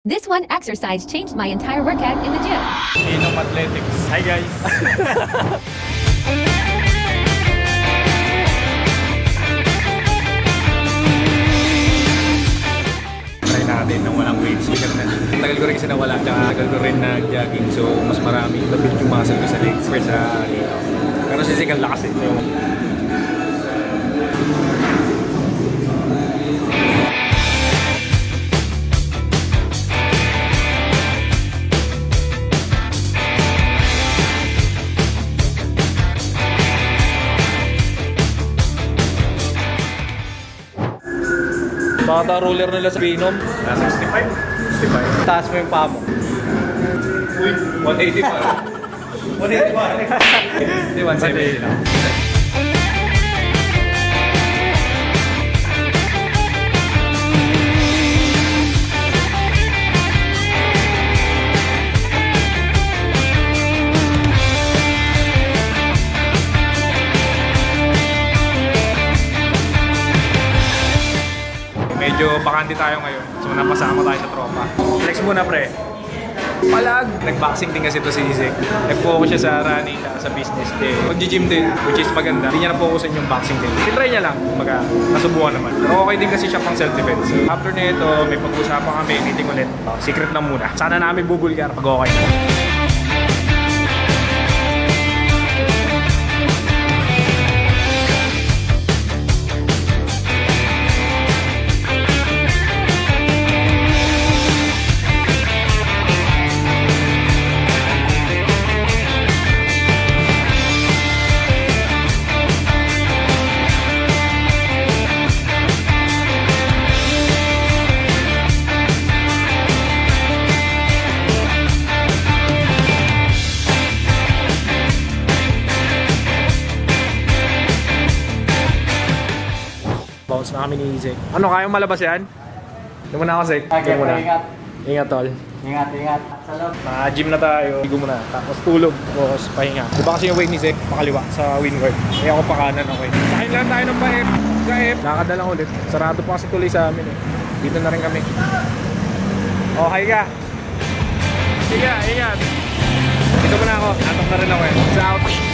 This one exercise changed my entire workout in the gym. Inom Athletics. Hi guys! Try natin nang walang weights. Tagal ko rin kasi nawala, tsaka tagal ko rin nag-jogging. So mas marami labit yung muscle ko sa legs or sa dito. Pero si Zeke ang lakas eh. Bata roller nila sa Binom. Nasa 65? 65. Taas mo yung paa mo. Uy, 180 pa. 180 pa. Hindi, 170 lang. Medyo bakante tayo ngayon. So napasama tayo sa tropa. Flex muna pre. Palag! Nag-boxing din kasi ito si Zeke. Nag-focus siya sa running, sa business din. Mag-gym din, which is maganda. Hindi niya na-focusin yung boxing din. Tinry niya lang. Kumbaga, nasubukan naman. Pero okay din kasi siya pang self-defense. After nito, may pag-usapan kami, meeting ulit. Secret lang muna. Sana namin bubulgar pag okay na. Bounce na kami ni Zeke. Ano, kayang malabas yan? Doon muna ako, Zeke. Okay, ingat. Ingat, tol. Ingat. Salud. Na-gym na tayo. Ligo muna. Tapos tulog. Tapos pahinga. Diba kasi yung way ni Zeke, pakaliwa sa windward. Kaya ako pa kanan, okay. Sakayin lang tayo ng baep. Gaep. Lakad na lang ulit. Sarado pa kasi tuloy sa amin eh. Dito na rin kami. Okay ka. Sige, ingat. Dito muna ako. Natok na rin ako eh. Sa out.